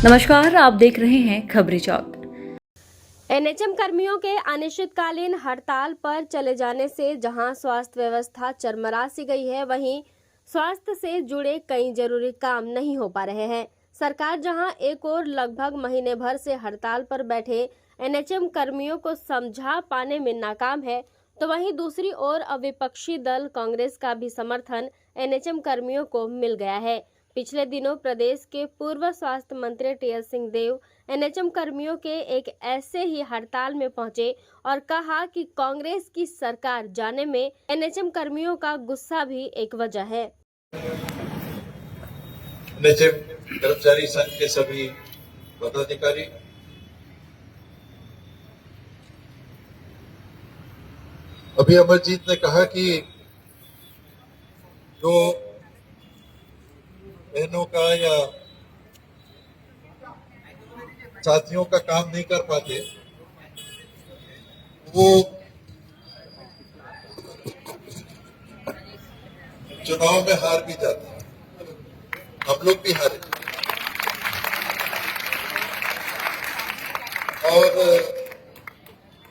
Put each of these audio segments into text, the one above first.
नमस्कार, आप देख रहे हैं खबरी चौक। एनएचएम कर्मियों के अनिश्चितकालीन हड़ताल पर चले जाने से जहां स्वास्थ्य व्यवस्था चरमरा सी गई है, वहीं स्वास्थ्य से जुड़े कई जरूरी काम नहीं हो पा रहे हैं। सरकार जहां एक और लगभग महीने भर से हड़ताल पर बैठे एनएचएम कर्मियों को समझा पाने में नाकाम है, तो वहीं दूसरी ओर विपक्षी दल कांग्रेस का भी समर्थन एनएचएम कर्मियों को मिल गया है। पिछले दिनों प्रदेश के पूर्व स्वास्थ्य मंत्री टीएस सिंहदेव एनएचएम कर्मियों के एक ऐसे ही हड़ताल में पहुंचे और कहा कि कांग्रेस की सरकार जाने में एनएचएम कर्मियों का गुस्सा भी एक वजह है। एनएचएम कर्मचारी संघ के सभी पदाधिकारी, अभी अमरजीत ने कहा कि जो बहनों का या साथियों का काम नहीं कर पाते वो चुनाव में हार भी जाते हैं। हम लोग भी हारे और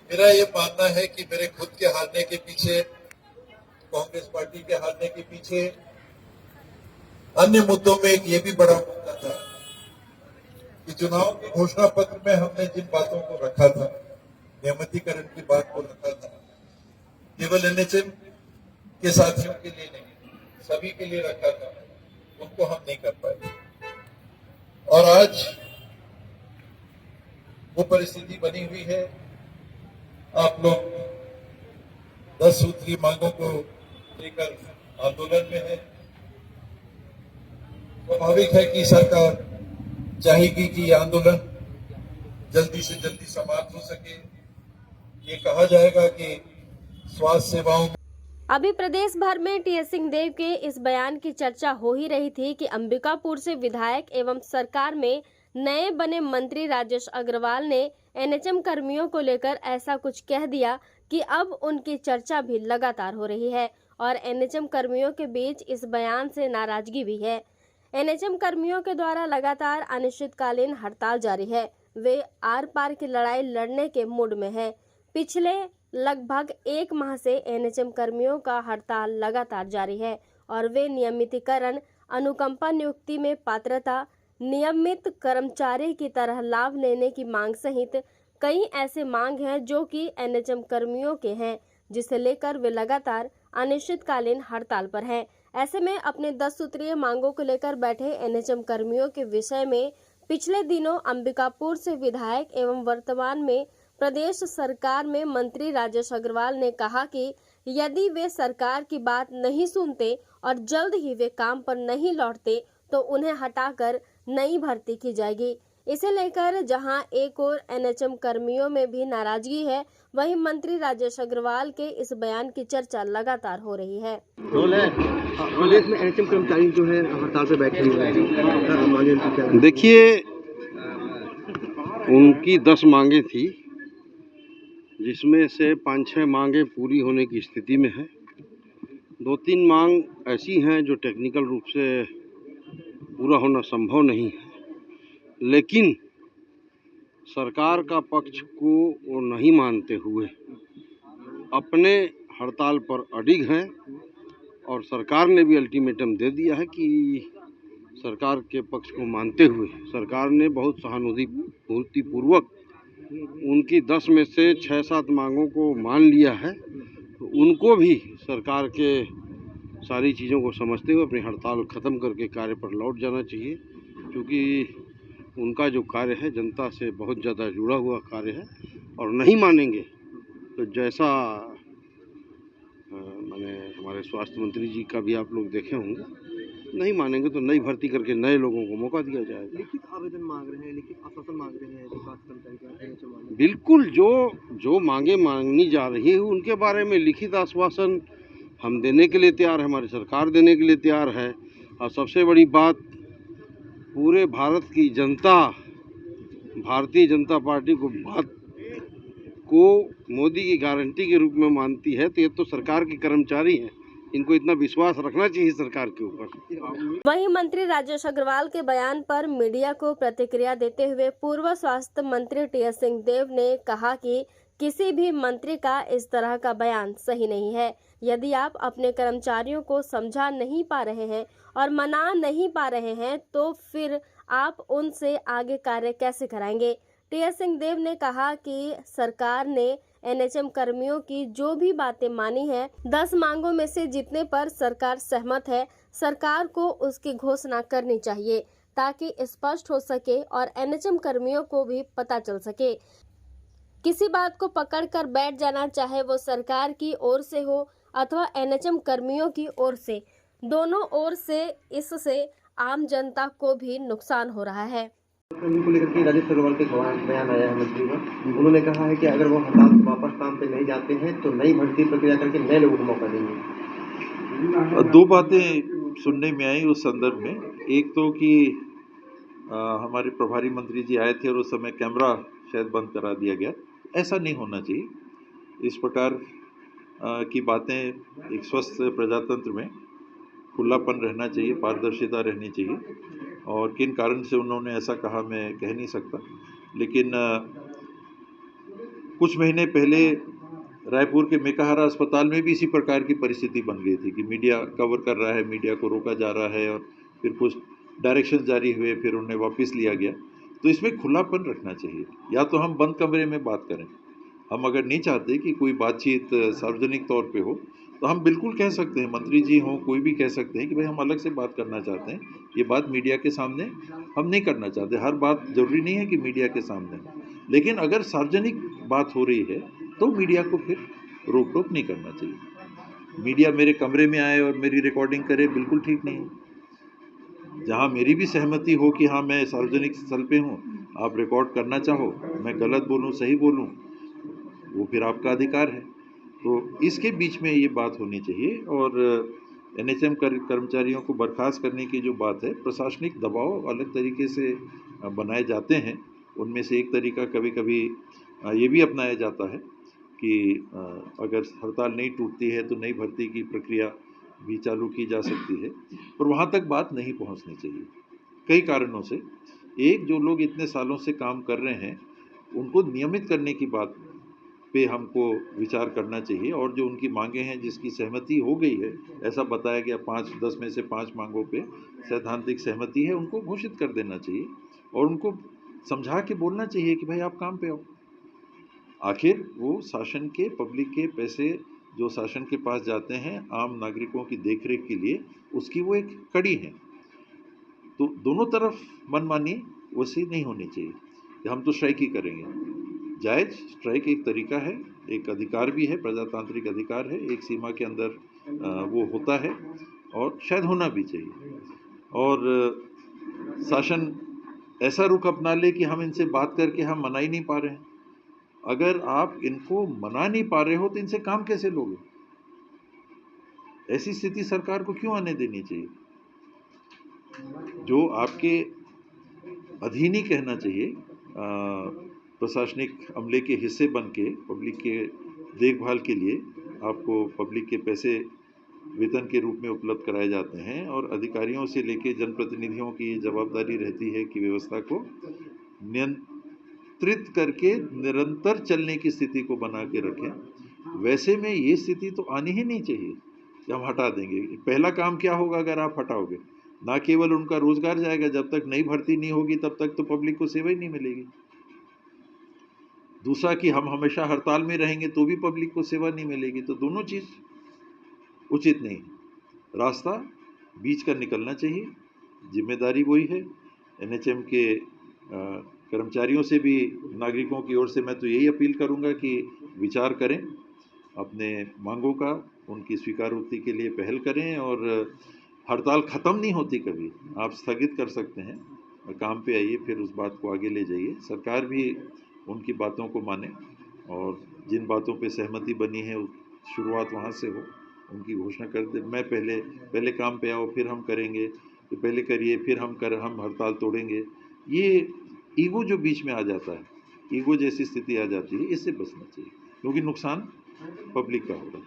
मेरा ये मानना है कि मेरे खुद के हारने के पीछे, कांग्रेस पार्टी के हारने के पीछे अन्य मुद्दों में एक ये भी बड़ा मुद्दा था कि चुनाव के घोषणा पत्र में हमने जिन बातों को रखा था, नियमितीकरण की बात को रखा था, केवल एनएचएम के साथियों के लिए नहीं, सभी के लिए रखा था, उनको हम नहीं कर पाए। और आज वो परिस्थिति बनी हुई है। आप लोग 10 सूत्री मांगों को लेकर आंदोलन में है। स्वाभाविक है कि सरकार चाहेगी कि यह आंदोलन जल्दी से जल्दी समाप्त हो सके। ये कहा जाएगा कि स्वास्थ्य सेवाओं अभी प्रदेश भर में टीएस सिंहदेव के इस बयान की चर्चा हो ही रही थी कि अंबिकापुर से विधायक एवं सरकार में नए बने मंत्री राजेश अग्रवाल ने एनएचएम कर्मियों को लेकर ऐसा कुछ कह दिया कि अब उनकी चर्चा भी लगातार हो रही है और एनएचएम कर्मियों के बीच इस बयान से नाराजगी भी है। एनएचएम कर्मियों के द्वारा लगातार अनिश्चितकालीन हड़ताल जारी है। वे आर पार की लड़ाई लड़ने के मूड में है। पिछले लगभग 1 माह से एनएचएम कर्मियों का हड़ताल लगातार जारी है और वे नियमितीकरण, अनुकंपा नियुक्ति में पात्रता, नियमित कर्मचारी की तरह लाभ लेने की मांग सहित कई ऐसे मांग हैं जो कि एनएचएम कर्मियों के हैं, जिसे लेकर वे लगातार अनिश्चितकालीन हड़ताल पर हैं। ऐसे में अपने 10 सूत्रीय मांगों को लेकर बैठे एनएचएम कर्मियों के विषय में पिछले दिनों अंबिकापुर से विधायक एवं वर्तमान में प्रदेश सरकार में मंत्री राजेश अग्रवाल ने कहा कि यदि वे सरकार की बात नहीं सुनते और जल्द ही वे काम पर नहीं लौटते तो उन्हें हटाकर नई भर्ती की जाएगी। इसे लेकर जहां एक और एनएचएम कर्मियों में भी नाराजगी है, वहीं मंत्री राजेश अग्रवाल के इस बयान की चर्चा लगातार हो रही है। प्रदेश में एनएचएम कर्मचारी जो है हड़ताल पे बैठे हुए हैं। देखिए, उनकी 10 मांगे थी, जिसमें से 5-6 मांगे पूरी होने की स्थिति में है। 2-3 मांग ऐसी हैं जो टेक्निकल रूप से पूरा होना संभव नहीं है, लेकिन सरकार का पक्ष को वो नहीं मानते हुए अपने हड़ताल पर अडिग हैं और सरकार ने भी अल्टीमेटम दे दिया है कि सरकार के पक्ष को मानते हुए सरकार ने बहुत सहानुभूतिपूर्वक उनकी 10 में से 6-7 मांगों को मान लिया है। तो उनको भी सरकार के सारी चीज़ों को समझते हुए अपनी हड़ताल ख़त्म करके कार्य पर लौट जाना चाहिए, क्योंकि उनका जो कार्य है जनता से बहुत ज़्यादा जुड़ा हुआ कार्य है। और नहीं मानेंगे तो जैसा मैंने हमारे स्वास्थ्य मंत्री जी का भी आप लोग देखे होंगे, नहीं मानेंगे तो नई भर्ती करके नए लोगों को मौका दिया जाएगा। लिखित आवेदन मांग रहे हैं, लिखित आश्वासन मांग रहे हैं स्वास्थ्य कर्मचारी। बिल्कुल, जो मांगे मांगनी जा रही है उनके बारे में लिखित आश्वासन हम देने के लिए तैयार है, हमारी सरकार देने के लिए तैयार है। और सबसे बड़ी बात, पूरे भारत की जनता भारतीय जनता पार्टी को मोदी की गारंटी के रूप में मानती है। तो ये तो सरकार के कर्मचारी हैं, इनको इतना विश्वास रखना चाहिए सरकार के ऊपर। वहीं मंत्री राजेश अग्रवाल के बयान पर मीडिया को प्रतिक्रिया देते हुए पूर्व स्वास्थ्य मंत्री टीएस सिंहदेव ने कहा कि किसी भी मंत्री का इस तरह का बयान सही नहीं है। यदि आप अपने कर्मचारियों को समझा नहीं पा रहे हैं और मना नहीं पा रहे हैं तो फिर आप उनसे आगे कार्य कैसे कराएंगे। टीएस सिंहदेव ने कहा कि सरकार ने एनएचएम कर्मियों की जो भी बातें मानी है, 10 मांगों में से जितने पर सरकार सहमत है, सरकार को उसकी घोषणा करनी चाहिए ताकि स्पष्ट हो सके और एनएचएम कर्मियों को भी पता चल सके। किसी बात को पकड़कर बैठ जाना, चाहे वो सरकार की ओर से हो अथवा एनएचएम कर्मियों की ओर से, दोनों ओर से इससे आम जनता को भी नुकसान हो रहा है। कर्मियों को लेकर के राजेश अग्रवाल के बयान आया है मंत्री का। उन्होंने कहा है कि अगर वो हड़ताल से वापस काम पे नहीं जाते हैं तो नई भर्ती प्रक्रिया करके नए लोगों को मौका देंगे। दो बातें सुनने में आई उस संदर्भ में। एक तो कि हमारे प्रभारी मंत्री जी आए थे और उस समय कैमरा शायद बंद करा दिया गया। ऐसा नहीं होना चाहिए। इस प्रकार की बातें एक स्वस्थ प्रजातंत्र में खुलापन रहना चाहिए, पारदर्शिता रहनी चाहिए। और किन कारण से उन्होंने ऐसा कहा मैं कह नहीं सकता, लेकिन कुछ महीने पहले रायपुर के मेकाहारा अस्पताल में भी इसी प्रकार की परिस्थिति बन गई थी कि मीडिया कवर कर रहा है, मीडिया को रोका जा रहा है और फिर कुछ डायरेक्शन जारी हुए, फिर उन्हें वापस लिया गया। तो इसमें खुलापन रखना चाहिए। या तो हम बंद कमरे में बात करें, हम अगर नहीं चाहते कि कोई बातचीत सार्वजनिक तौर पे हो तो हम बिल्कुल कह सकते हैं, मंत्री जी हों कोई भी कह सकते हैं कि भाई हम अलग से बात करना चाहते हैं, ये बात मीडिया के सामने हम नहीं करना चाहते। हर बात जरूरी नहीं है कि मीडिया के सामने, लेकिन अगर सार्वजनिक बात हो रही है तो मीडिया को फिर रोक टोक नहीं करना चाहिए। मीडिया मेरे कमरे में आए और मेरी रिकॉर्डिंग करे, बिल्कुल ठीक नहीं है। जहाँ मेरी भी सहमति हो कि हाँ मैं सार्वजनिक स्थल पे हूँ, आप रिकॉर्ड करना चाहो, मैं गलत बोलूँ सही बोलूँ, वो फिर आपका अधिकार है। तो इसके बीच में ये बात होनी चाहिए। और एनएचएम कर्मचारियों को बर्खास्त करने की जो बात है, प्रशासनिक दबाव अलग तरीके से बनाए जाते हैं। उनमें से एक तरीका कभी कभी ये भी अपनाया जाता है कि अगर हड़ताल नहीं टूटती है तो नई भर्ती की प्रक्रिया भी चालू की जा सकती है, पर वहाँ तक बात नहीं पहुँचनी चाहिए कई कारणों से। एक, जो लोग इतने सालों से काम कर रहे हैं उनको नियमित करने की बात पे हमको विचार करना चाहिए। और जो उनकी मांगे हैं जिसकी सहमति हो गई है, ऐसा बताया गया 5-10 में से 5 मांगों पे सैद्धांतिक सहमति है, उनको घोषित कर देना चाहिए और उनको समझा के बोलना चाहिए कि भाई आप काम पे आओ। आखिर वो शासन के, पब्लिक के पैसे जो शासन के पास जाते हैं आम नागरिकों की देखरेख के लिए, उसकी वो एक कड़ी है। तो दोनों तरफ मनमानी वैसी नहीं होनी चाहिए। हम तो स्ट्राइक ही करेंगे। जायज़ स्ट्राइक एक तरीका है, एक अधिकार भी है, प्रजातांत्रिक अधिकार है, एक सीमा के अंदर वो होता है और शायद होना भी चाहिए। और शासन ऐसा रुख अपना ले कि हम इनसे बात करके हम मना ही नहीं पा रहे हैं। अगर आप इनको मना नहीं पा रहे हो तो इनसे काम कैसे लोगे? ऐसी स्थिति सरकार को क्यों आने देनी चाहिए? जो आपके अधीन ही कहना चाहिए, प्रशासनिक अमले के हिस्से बन के पब्लिक के देखभाल के लिए आपको पब्लिक के पैसे वेतन के रूप में उपलब्ध कराए जाते हैं। और अधिकारियों से लेके जनप्रतिनिधियों की जवाबदारी रहती है कि व्यवस्था को नियंत्रित करके निरंतर चलने की स्थिति को बना के रखें। वैसे में ये स्थिति तो आनी ही नहीं चाहिए कि हम हटा देंगे। पहला काम क्या होगा अगर आप हटाओगे? ना केवल उनका रोजगार जाएगा, जब तक नई भर्ती नहीं होगी तब तक तो पब्लिक को सेवा ही नहीं मिलेगी। दूसरा कि हम हमेशा हड़ताल में रहेंगे तो भी पब्लिक को सेवा नहीं मिलेगी। तो दोनों चीज़ उचित नहीं। रास्ता बीच का निकलना चाहिए। जिम्मेदारी वही है। एनएचएम के कर्मचारियों से भी, नागरिकों की ओर से मैं तो यही अपील करूंगा कि विचार करें अपने मांगों का, उनकी स्वीकारोक्ति के लिए पहल करें। और हड़ताल ख़त्म नहीं होती कभी, आप स्थगित कर सकते हैं, काम पे आइए, फिर उस बात को आगे ले जाइए। सरकार भी उनकी बातों को माने और जिन बातों पे सहमति बनी है शुरुआत वहाँ से हो, उनकी घोषणा कर दे। मैं पहले काम पे आओ, फिर हम करेंगे, तो पहले करिए, फिर हम हड़ताल तोड़ेंगे। ये ईगो जो बीच में आ जाता है, ईगो जैसी स्थिति आ जाती है, इससे बचना चाहिए क्योंकि नुकसान पब्लिक का होगा।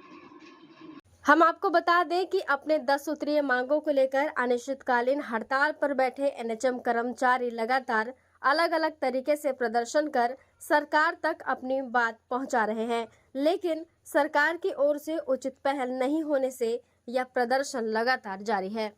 हम आपको बता दें कि अपने 10 सूत्रीय मांगों को लेकर अनिश्चितकालीन हड़ताल पर बैठे एनएचएम कर्मचारी लगातार अलग अलग तरीके से प्रदर्शन कर सरकार तक अपनी बात पहुंचा रहे हैं, लेकिन सरकार की ओर से उचित पहल नहीं होने से यह प्रदर्शन लगातार जारी है।